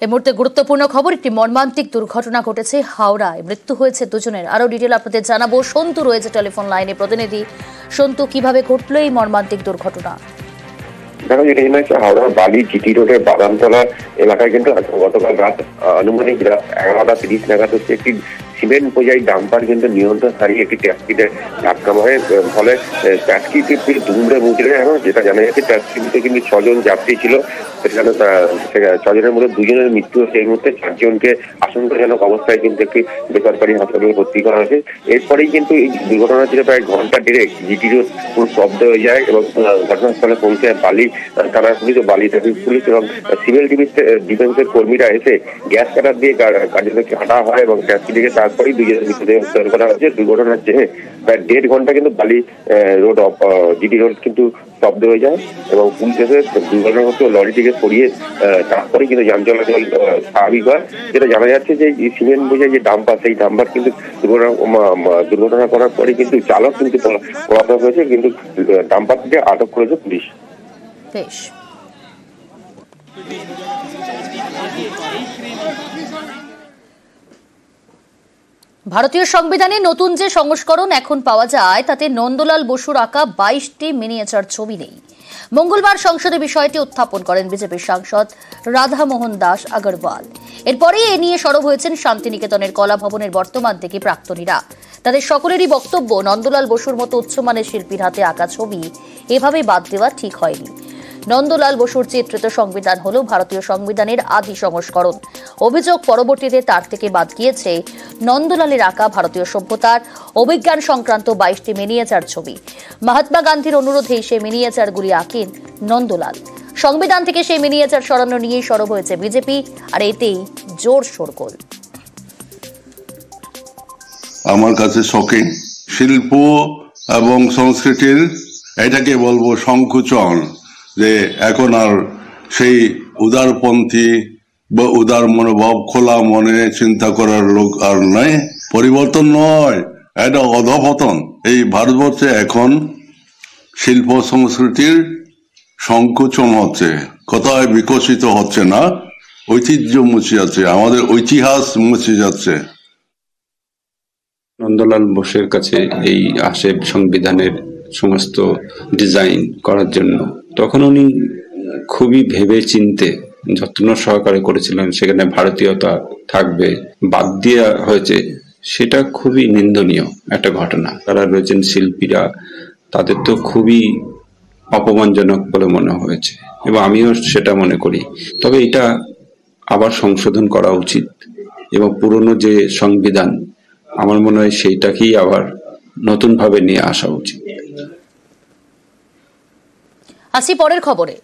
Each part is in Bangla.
এই মুহূর্তে গুরুত্বপূর্ণ খবর, একটি মর্মান্তিক দুর্ঘটনা ঘটেছে হাওড়ায়, মৃত্যু হয়েছে দুজনের। আরো ডিটেল আপনাদের জানাবো। সন্তু রয়েছে টেলিফোন লাইনে, প্রতিনিধি সন্তু, কিভাবে ঘটলো এই মর্মান্তিক দুর্ঘটনা? দেখো, যেটা জানা যাচ্ছে হাওড়ার বালি জিটি রোডের বাদামতলা এলাকায় কিন্তু গতকাল রাত আনুমানিক 11:30 নাগাদ হচ্ছে একটি সিমেন্ট বোঝাই ডাম্পার কিন্তু নিয়ন্ত্রণ হারিয়ে একটি ট্যাক্সিতে ধাক্কা মারে। ফলে ট্যাক্সিটি দুমড়ে মুচড়ে যায়। যেটা জানা যাচ্ছে ট্যাক্সিতে কিন্তু 6 জন যাত্রী ছিল, সেখানে 6 জনের মধ্যে 2 জনের মৃত্যু হয়েছে। এই মুহূর্তে 4 জনকে আশঙ্কাজনক অবস্থায় কিন্তু একটি বেসরকারি হাসপাতালে ভর্তি করা হয়েছে। এরপরেই কিন্তু এই দুর্ঘটনা ছিল প্রায় ঘন্টা দেড়েক জিটি রোড পুরো স্তব্ধ হয়ে যায় এবং ঘটনাস্থলে পৌঁছে বালি থানার পুলিশ ও বালি ট্রাফিক পুলিশ এবং সিভিল ডিফেন্সের কর্মীরা এসে গ্যাস কাটার দিয়ে কার্যক্রমে কাটা হয় এবং ট্যাক্সিটিকে তারপরেই 2 জনের মৃতদেহ উদ্ধার করা হয়েছে। দুর্ঘটনার জেরে প্রায় 1.5 ঘন্টা কিন্তু বালি রোড জিটি রোড কিন্তু স্তব্ধ হয়ে যায় এবং পুলিশ এসে দুর্ঘটনাগ্রস্ত লরিটিকে সরিয়ে তারপরেই কিন্তু যান চলাচল স্বাভাবিক হয়। যেটা জানা যাচ্ছে যে সিমেন্ট বোঝাই যে ডাম্পার, সেই ডাম্পার কিন্তু দুর্ঘটনা করার পরে কিন্তু চালক কিন্তু পলাতক হয়েছে, কিন্তু ডাম্পারটিকে আটক করেছে পুলিশ। ভারতীয় সংবিধানে নতুন যে সংস্করণ এখন পাওয়া যায় তাতে নন্দলাল বসুর আঁকা 22টি মিনিয়েচার ছবি নেই। মঙ্গলবার সংসদে বিষয়টি উত্থাপন করেন বিজেপির সাংসদ রাধামোহন দাস আগরওয়াল। এরপরেই এ নিয়ে সরব হয়েছেন শান্তিনিকেতনের কলা ভবনের বর্তমান থেকে প্রাক্তনীরা। তাদের সকলেরই বক্তব্য, নন্দলাল বসুর মতো উচ্চমানের শিল্পীর হাতে আঁকা ছবি এভাবে বাদ দেওয়া ঠিক হয়নি। নন্দলাল বসুর চিত্রিত সংবিধান হল ভারতীয় সংবিধানের আদি সংস্করণ। অভিযোগ, পরবর্তীতে তার থেকে বাদ গিয়েছে নন্দলালের আঁকা ভারতীয় সভ্যতার অভিজ্ঞান সংক্রান্ত 22টি মিনিয়েচার ছবি। মহাত্মা গান্ধীর অনুরোধে সেই মিনিয়েচারগুলি আঁকেন নন্দলাল। সংবিধান থেকে সেই মিনিয়েচার সরানো নিয়েই সরব হয়েছে বিজেপি, আর এতেই জোর শোরগোল। আমার কাছে শকিং শিল্প এবং সংস্কৃতির এটাকে বলবো সংকুচন, যে এখন আর সেই উদারপন্থী বা উদার মনোভাব, খোলা মনে চিন্তা করার লোক আর নাই। পরিবর্তন নয়, এটা অধঃপতন। এই ভারতবর্ষে এখন শিল্প সংস্কৃতির সংকুচন হচ্ছে, কোথায় বিকশিত হচ্ছে না, ঐতিহ্য মুছে যাচ্ছে, আমাদের ইতিহাস মুছে যাচ্ছে। নন্দলাল বোসের কাছে এই আসে সংবিধানের সমস্ত ডিজাইন করার জন্য। তখন উনি খুবই ভেবে চিনতে যত্ন সহকারে করেছিলেন, সেখানে ভারতীয়তা থাকবে, বাদ দেওয়া হয়েছে। সেটা খুবই নিন্দনীয় একটা ঘটনা। তারা রয়েছেন শিল্পীরা, তাদের তো খুবই অপমানজনক বলে মনে হয়েছে এবং আমিও সেটা মনে করি। তবে এটা আবার সংশোধন করা উচিত এবং পুরনো যে সংবিধান, আমার মনে হয় সেইটাকেই আবার নতুন ভাবে নিয়ে আসা উচিত। আসি পরের খবরে।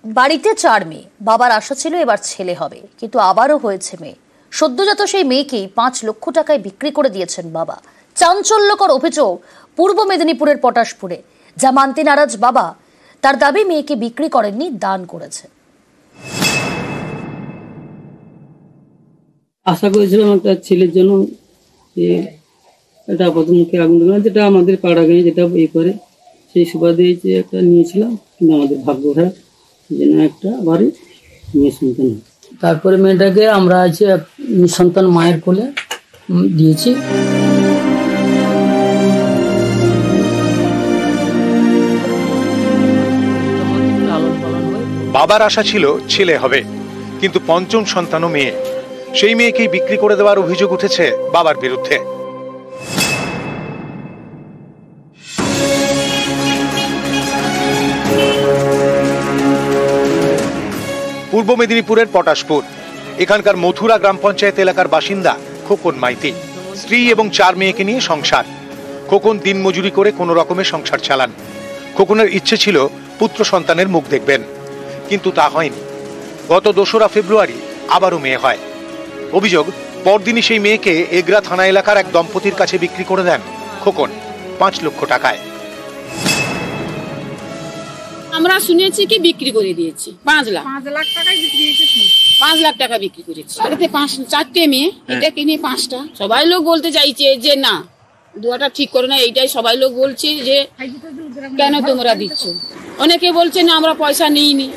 বাড়িতে 4 মেয়ে, বাবার আশা ছিল এবার ছেলে হবে, কিন্তু আবারও হয়েছে মেয়ে। সদ্যজাত সেই মেয়েকেই 5 লক্ষ টাকায় বিক্রি করে দিয়েছেন বাবা। চাঞ্চল্যকর অভিযোগ পূর্ব মেদিনীপুরের পটাশপুরে, যা মানতে নারাজ বাবা। তার দাবি মেয়েকে বিক্রি করেননি, দান করেছে। আশা করেছিলাম একটা ছেলের জন্য, যে এটা আপাতমুখে আগুন দেবে না, যেটা আমাদের পাড়া গাঁয়ে যেটা করে সেই সুবাদে যে একটা নিয়েছিলাম, কিন্তু আমাদের ভাগ্য খারাপ যেন একটা বাড়ি মেয়ে সন্তান। তারপরে মেয়েটাকে আমরা আছে নিঃসন্তান মায়ের কোলে দিয়েছি। বাবার আশা ছিল ছেলে হবে, কিন্তু 5ম সন্তানও মেয়ে। সেই মেয়েকেই বিক্রি করে দেওয়ার অভিযোগ উঠেছে বাবার বিরুদ্ধে। পূর্ব মেদিনীপুরের পটাশপুর, এখানকার মথুরা গ্রাম পঞ্চায়েত এলাকার বাসিন্দা খোকন মাইতি। স্ত্রী এবং 4 মেয়েকে নিয়ে সংসার। খোকন দিনমজুরি করে কোনো রকমের সংসার চালান। খোকনের ইচ্ছে ছিল পুত্র সন্তানের মুখ দেখবেন, কিন্তু তা হয়নি। গত 2রা ফেব্রুয়ারি আবারও মেয়ে হয়। অভিযোগ, পরদিনই সেই মেয়েকে এগরা থানা এলাকার এক দম্পতির কাছে বিক্রি করে দেন খোকন 5 লক্ষ টাকায়। আমরা শুনেছি কি বিক্রি করে দিয়েছি 5 লাখ টাকায় বিক্রি হয়েছে। 5 লাখ টাকা বিক্রি করেছি। এটাতে 4টে মেয়ে, এটাকে নিয়ে 5টা। সবাই লোক বলতে চাইছে যে না, দুয়াটা ঠিক করে না, এইটাই সবাই লোক বলছে যে কেন তোমরা দিচ্ছ। অনেকে বলছে না আমরা পয়সা নিইনি।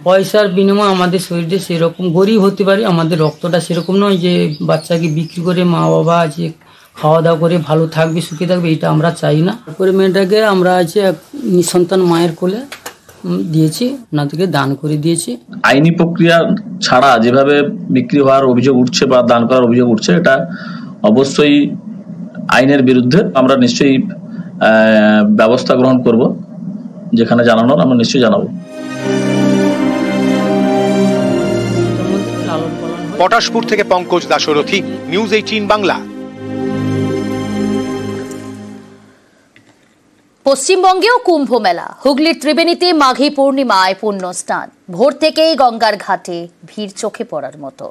পয়সার বিনিময়ে আমাদের শরীরে সেরকম গরিব হতে পারি, আমাদের রক্তটা সেরকম নয় যে বাচ্চাকে বিক্রি করে মা বাবা যে খাওয়া দাওয়া করে ভালো থাকবে সুখে থাকবে, এটা আমরা চাই না। তারপরে মেয়েটাকে আমরা আছে এক নিঃসন্তান মায়ের কোলে দিয়েছি, ওনাদেরকে দান করে দিয়েছি। আইনি প্রক্রিয়া ছাড়া যেভাবে বিক্রি হওয়ার অভিযোগ উঠছে বা দান করার অভিযোগ উঠছে, এটা অবশ্যই আইনের বিরুদ্ধে। আমরা নিশ্চয়ই ব্যবস্থা গ্রহণ করব, যেখানে জানানোর আমরা নিশ্চয়ই জানাবো। পটাশপুর থেকে পঙ্কজ দাশরথী, নিউজ 18 বাংলা। পশ্চিমবঙ্গেও কুম্ভ মেলা। হুগলির ত্রিবেণীতে মাঘী পূর্ণিমায় পুণ্য স্নান। ভোর থেকেই গঙ্গার ঘাটে ভিড় চোখে পড়ার মতো।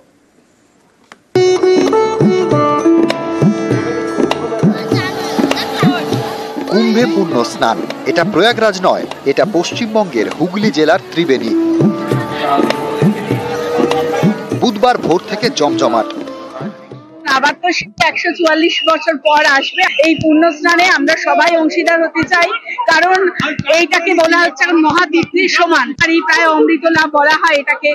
কুম্ভে পুণ্য স্নান, এটা প্রয়াগরাজ নয়, এটা পশ্চিমবঙ্গের হুগলি জেলার ত্রিবেণী। বুধবার ভোর থেকে জমজমাট। আবার তো 144 বছর পর আসবে এই পুণ্য স্নানে, আমরা সবাই অংশীদার হতে চাই, কারণ এইটাকে বলা হচ্ছে মহাতীর্থের সমান, আর এই প্রায় অমৃত লাভ বলা হয় এটাকে।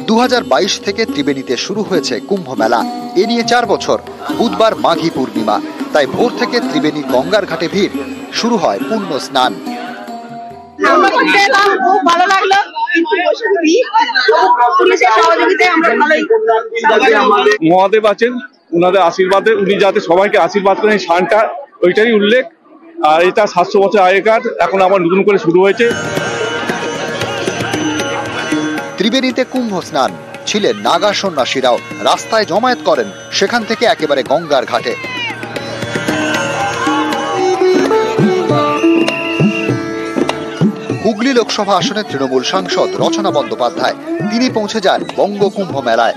দু 2022 থেকে ত্রিবেণীতে শুরু হয়েছে কুম্ভ মেলা। এ নিয়ে 4 বছর। বুধবার মাঘী পূর্ণিমা, তাই ভোর থেকে ত্রিবেণী গঙ্গার ঘাটে ভিড়। শুরু হয় পুণ্য স্নান। খুব ভালো লাগলো, মহাদেব আছেন, ওনাদের আশীর্বাদে উনি যাতে সবাইকে আশীর্বাদ করেন, স্নানটা ওইটাই উল্লেখ। আর এটা 700 বছর আগেকার, এখন আবার নতুন করে শুরু হয়েছে। ত্রিবেণীতে কুম্ভ স্নান ছিলেন নাগা সন্ন্যাসীরাও। রাস্তায় জমায়েত করেন, সেখান থেকে একেবারে গঙ্গার ঘাটে। হুগলি লোকসভা আসনের তৃণমূল সাংসদ রচনা বন্দ্যোপাধ্যায়, তিনি পৌঁছে যান বঙ্গ কুম্ভ মেলায়।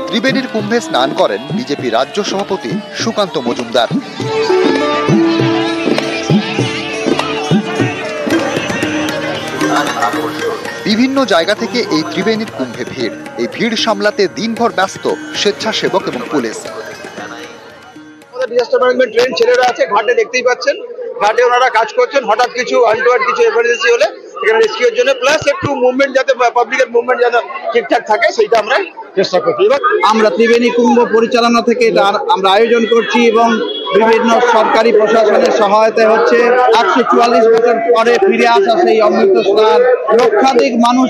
ত্রিবেণীর কুম্ভে স্নান করেন বিজেপি রাজ্য সভাপতি সুকান্ত মজুমদার। বিভিন্ন জায়গা থেকে এই ত্রিবেণীর কুম্ভে ভিড়। এই ভিড় সামলাতে দিনভর ব্যস্ত স্বেচ্ছাসেবক এবং পুলিশ। ডিজাস্টার ম্যানেজমেন্ট ট্রেন ছেলেরা আছে ঘাটে, দেখতেই পাচ্ছেন ঘাটে ওনারা কাজ করছেন। হঠাৎ কিছু আনটোয়ার্ড কিছু এমার্জেন্সি হলে এখানে রেস্কিউর জন্য, প্লাস একটু মুভমেন্ট যাতে পাবলিকের মুভমেন্ট যাতে ঠিকঠাক থাকে সেইটা আমরা চেষ্টা করছি। এবার আমরা ত্রিবেণী কুম্ভ পরিচালনা থেকে এটা আমরা আয়োজন করছি এবং বিভিন্ন সরকারি প্রশাসনের সহায়তায় হচ্ছে। 144 বছর পরে ফিরে আসা সেই অমৃত স্নান, লক্ষাধিক মানুষ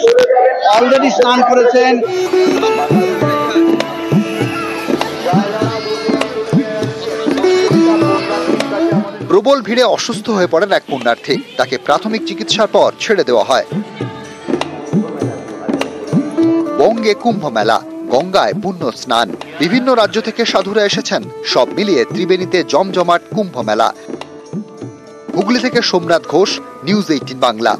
অলরেডি স্নান করেছেন। প্রবল ভিড়ে অসুস্থ হয়ে পড়েন এক পুণ্যার্থী, তাকে প্রাথমিক চিকিৎসার পর ছেড়ে দেওয়া হয়। বঙ্গে কুম্ভ মেলা, গঙ্গায় পুণ্য স্নান, বিভিন্ন রাজ্য থেকে সাধুরা এসেছেন। সব মিলিয়ে ত্রিবেণীতে জমজমাট কুম্ভ মেলা। হুগলি থেকে সোমনাথ ঘোষ, নিউজ 18 বাংলা।